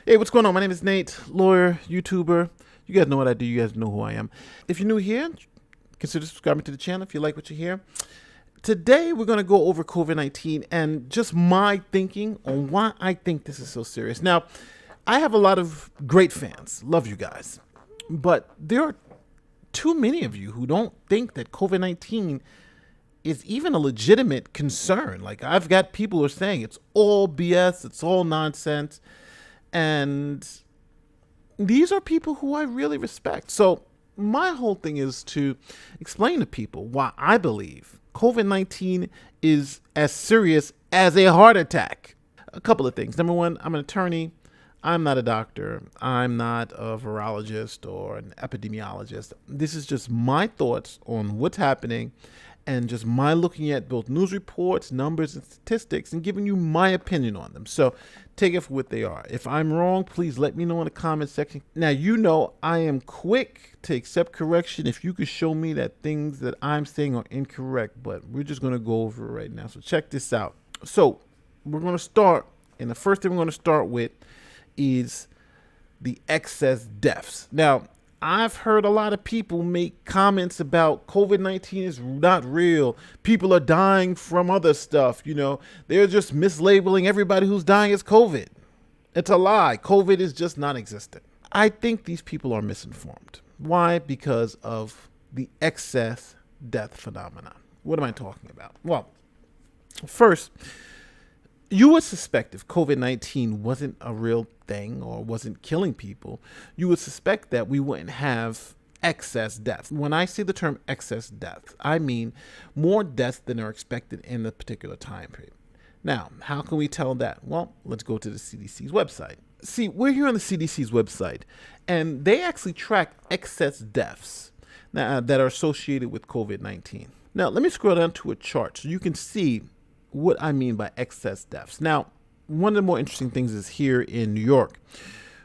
Hey, what's going on? My name is Nate, lawyer, YouTuber. You guys know what I do. You guys know who I am. If you're new here, consider subscribing to the channel if you like what you hear. Today, we're going to go over COVID-19 and just my thinking on why I think this is so serious. Now, I have a lot of great fans. Love you guys. But there are too many of you who don't think that COVID-19 is even a legitimate concern. Like, I've got people who are saying it's all BS, it's all nonsense. And these are people who I really respect. So my whole thing is to explain to people why I believe COVID-19 is as serious as a heart attack. A couple of things. Number one, I'm an attorney. I'm not a doctor. I'm not a virologist or an epidemiologist. This is just my thoughts on what's happening and just my looking at both news reports, numbers, and statistics and giving you my opinion on them. So take it for what they are. If I'm wrong, please let me know in the comment section. Now, you know I am quick to accept correction if you could show me that things that I'm saying are incorrect, but we're just going to go over it right now. So check this out. So we're going to start, and the first thing we're going to start with is the excess deaths. Now, I've heard a lot of people make comments about COVID-19 is not real. People are dying from other stuff. You know, they're just mislabeling everybody who's dying as COVID. It's a lie. COVID is just non-existent. I think these people are misinformed. Why? Because of the excess death phenomenon. What am I talking about? Well, first, you would suspect if COVID-19 wasn't a real thing or wasn't killing people, you would suspect that we wouldn't have excess deaths. When I say the term excess deaths, I mean more deaths than are expected in a particular time period. Now, how can we tell that? Well, let's go to the CDC's website. See, we're here on the CDC's website, and they actually track excess deaths that are associated with COVID-19. Now, let me scroll down to a chart so you can see what I mean by excess deaths. Now, one of the more interesting things is here in New York,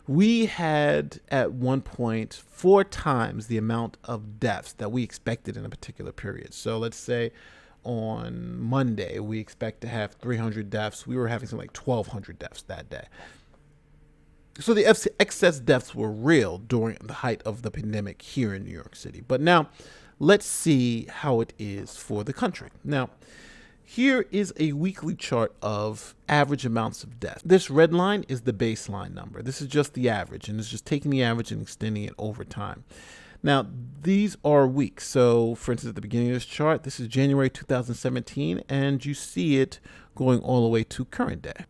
we had at one point 4 times the amount of deaths that we expected in a particular period. So let's say on Monday, we expect to have 300 deaths. We were having something like 1,200 deaths that day. So the excess deaths were real during the height of the pandemic here in New York City. But now let's see how it is for the country. Now, here is a weekly chart of average amounts of death. This red line is the baseline number. This is just the average, and it's just taking the average and extending it over time. Now, these are weeks. So, for instance, at the beginning of this chart, this is January 2017, and you see it going all the way to current day.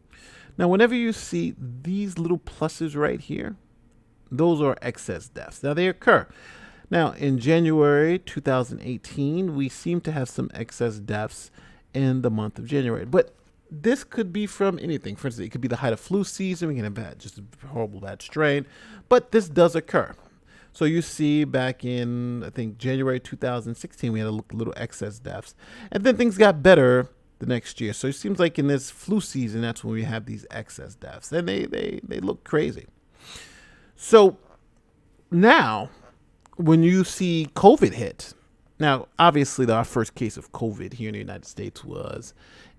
Now, whenever you see these little pluses right here, those are excess deaths. Now, they occur. Now, in January 2018, we seem to have some excess deaths in the month of January. But this could be from anything. For instance, it could be the height of flu season. We can have just a horrible bad strain. But this does occur. So you see back in, I think, January 2016, we had a little excess deaths. And then things got better the next year. So it seems like in this flu season, that's when we have these excess deaths. And they look crazy. So now, when you see COVID hit, now, obviously, our first case of COVID here in the United States was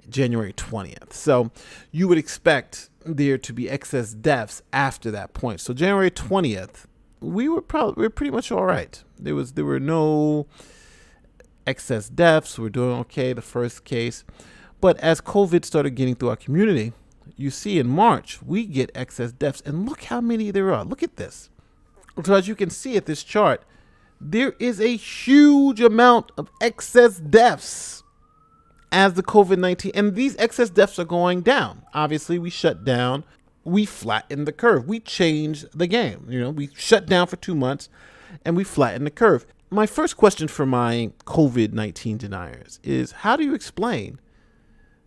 January 20th. So you would expect there to be excess deaths after that point. So January 20th, we were pretty much all right. There were no excess deaths. We're doing okay, the first case. But as COVID started getting through our community, you see in March, we get excess deaths. And look how many there are. Look at this. So as you can see at this chart, there is a huge amount of excess deaths as the COVID-19, and these excess deaths are going down. Obviously, we shut down, we flattened the curve. We changed the game. You know, we shut down for 2 months and we flattened the curve. My first question for my COVID-19 deniers is, how do you explain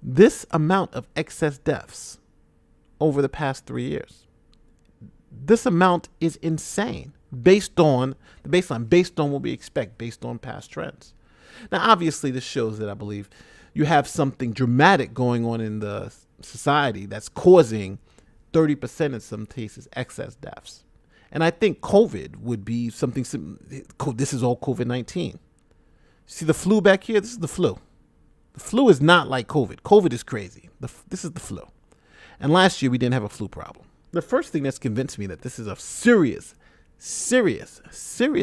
this amount of excess deaths over the past 3 years? This amount is insane. Based on the baseline, based on what we expect, based on past trends. Now, obviously, this shows that I believe you have something dramatic going on in the society that's causing 30% in some cases excess deaths. And I think COVID would be something, this is all COVID-19. See the flu back here? This is the flu. The flu is not like COVID. COVID is crazy. This is the flu. And last year we didn't have a flu problem. The first thing that's convinced me that this is a serious, serious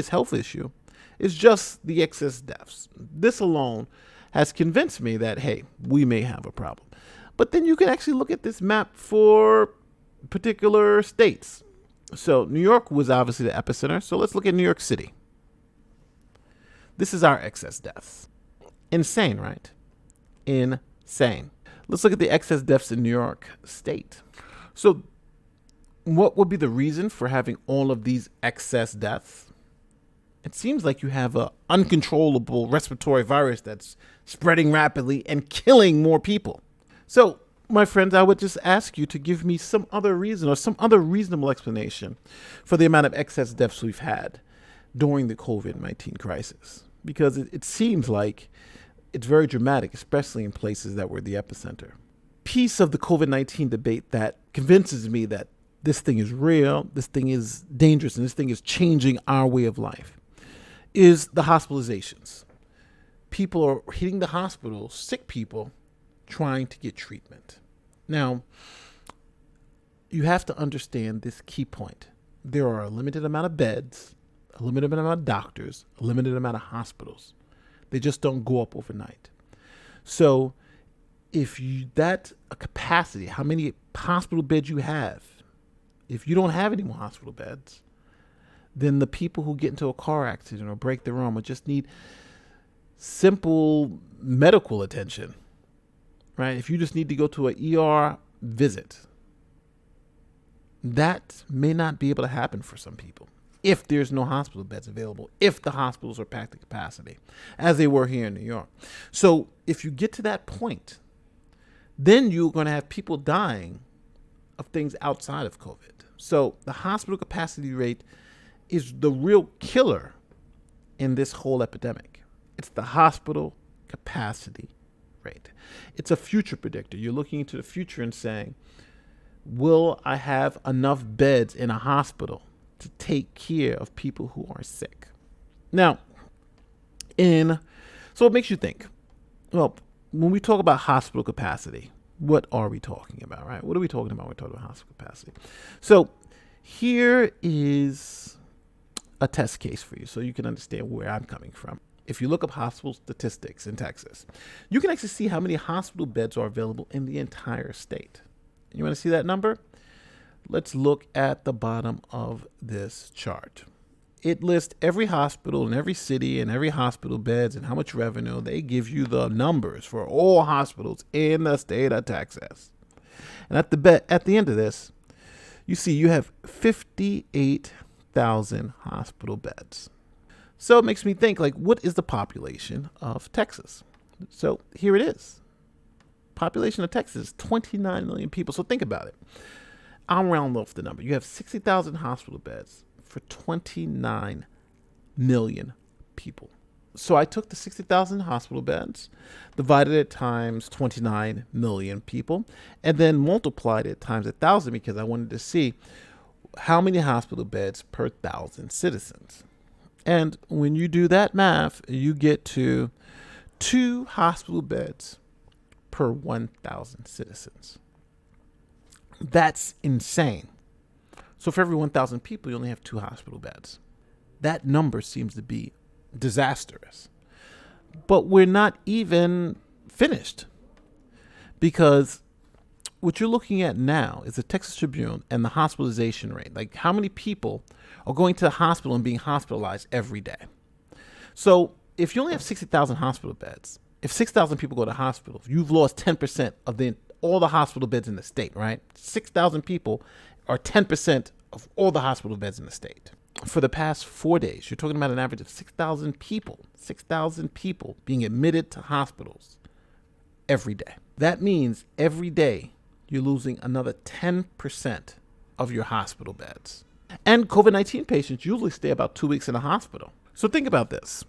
health issue is just the excess deaths. This alone has convinced me that, hey, we may have a problem. But then you can actually look at this map for particular states. So New York was obviously the epicenter. So let's look at New York City. This is our excess deaths. Insane, right? Insane. Let's look at the excess deaths in New York State. So what would be the reason for having all of these excess deaths? It seems like you have an uncontrollable respiratory virus that's spreading rapidly and killing more people. So, my friends, I would just ask you to give me some other reason or some other reasonable explanation for the amount of excess deaths we've had during the COVID-19 crisis. Because it seems like it's very dramatic, especially in places that were the epicenter. Piece of the COVID-19 debate that convinces me that this thing is real, this thing is dangerous, and this thing is changing our way of life is the hospitalizations. People are hitting the hospital, sick people, trying to get treatment. Now, you have to understand this key point. There are a limited amount of beds, a limited amount of doctors, a limited amount of hospitals. They just don't go up overnight. So if that capacity, how many hospital beds you have, if you don't have any more hospital beds, then the people who get into a car accident or break their arm or just need simple medical attention, right? If you just need to go to an ER visit, that may not be able to happen for some people if there's no hospital beds available, if the hospitals are packed to capacity, as they were here in New York. So if you get to that point, then you're going to have people dying of things outside of COVID. So the hospital capacity rate is the real killer in this whole epidemic. It's the hospital capacity rate. It's a future predictor. You're looking into the future and saying, will I have enough beds in a hospital to take care of people who are sick? Now, so it makes you think, well, when we talk about hospital capacity, what are we talking about, right? What are we talking about when we're talking about hospital capacity? So here is a test case for you so you can understand where I'm coming from. If you look up hospital statistics in Texas, you can actually see how many hospital beds are available in the entire state. You want to see that number? Let's look at the bottom of this chart. It lists every hospital in every city and every hospital beds and how much revenue. They give you the numbers for all hospitals in the state of Texas. And at the end of this, you see you have 58,000 hospital beds. So it makes me think, like, what is the population of Texas? So here it is. Population of Texas is 29 million people. So think about it. I'll round off the number. You have 60,000 hospital beds for 29 million people. So I took the 60,000 hospital beds, divided it times 29 million people, and then multiplied it times 1,000 because I wanted to see how many hospital beds per 1,000 citizens. And when you do that math, you get to 2 hospital beds per 1,000 citizens. That's insane. So for every 1,000 people, you only have 2 hospital beds. That number seems to be disastrous. But we're not even finished, because what you're looking at now is the Texas Tribune and the hospitalization rate. Like, how many people are going to the hospital and being hospitalized every day? So if you only have 60,000 hospital beds, if 6,000 people go to hospital, you've lost 10% of all the hospital beds in the state, right? 6,000 people are 10% of all the hospital beds in the state. For the past 4 days, you're talking about an average of 6,000 people being admitted to hospitals every day. That means every day you're losing another 10% of your hospital beds. And COVID-19 patients usually stay about 2 weeks in a hospital. So think about this.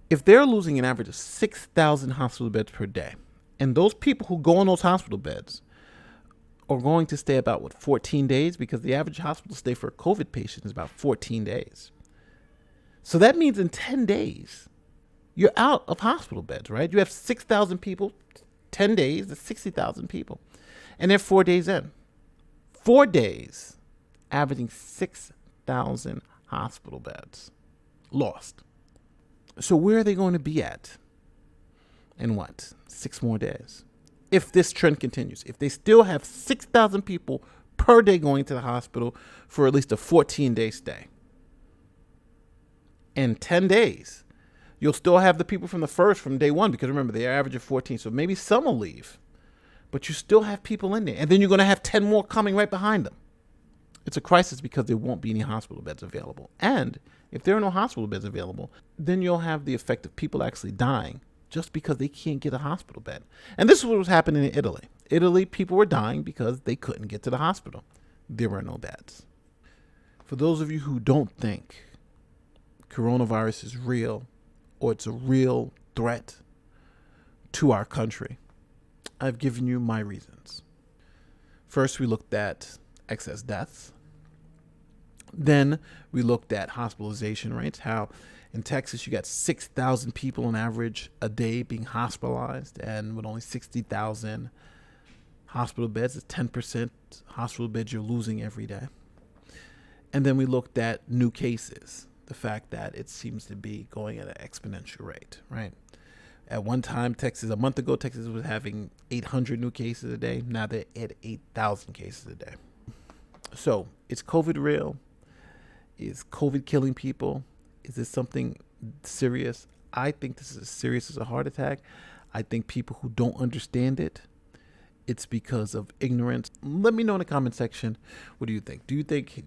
If they're losing an average of 6,000 hospital beds per day, and those people who go on those hospital beds are going to stay about, 14 days? Because the average hospital stay for a COVID patient is about 14 days. So that means in 10 days, you're out of hospital beds, right? You have 6,000 people, 10 days, that's 60,000 people. And they're 4 days in. 4 days, averaging 6,000 hospital beds lost. So where are they going to be at in 6 more days? If this trend continues, if they still have 6,000 people per day going to the hospital for at least a 14-day stay. In 10 days, you'll still have the people from day one, because remember, they're averaging 14, so maybe some will leave, but you still have people in there. And then you're going to have 10 more coming right behind them. It's a crisis because there won't be any hospital beds available. And if there are no hospital beds available, then you'll have the effect of people actually dying just because they can't get a hospital bed. And this is what was happening in Italy. Italy, people were dying because they couldn't get to the hospital. There were no beds. For those of you who don't think coronavirus is real, or it's a real threat to our country, I've given you my reasons. First, we looked at excess deaths. Then we looked at hospitalization rates, how in Texas you got 6,000 people on average a day being hospitalized, and with only 60,000 hospital beds, it's 10% hospital beds you're losing every day. And then we looked at new cases, the fact that it seems to be going at an exponential rate, right? At one time, a month ago, Texas was having 800 new cases a day. Now they're at 8,000 cases a day. So is COVID real? Is COVID killing people? Is this something serious? I think this is as serious as a heart attack. I think people who don't understand it, it's because of ignorance. Let me know in the comment section, what do you think? Do you think,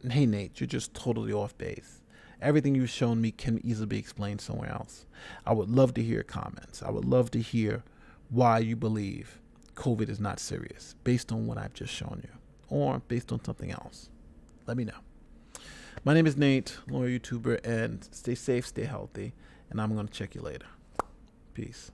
hey Nate, you're just totally off base? Everything you've shown me can easily be explained somewhere else. I would love to hear comments. I would love to hear why you believe COVID is not serious based on what I've just shown you, or based on something else. Let me know. My name is Nate, lawyer YouTuber, and stay safe, stay healthy, and I'm going to check you later. Peace.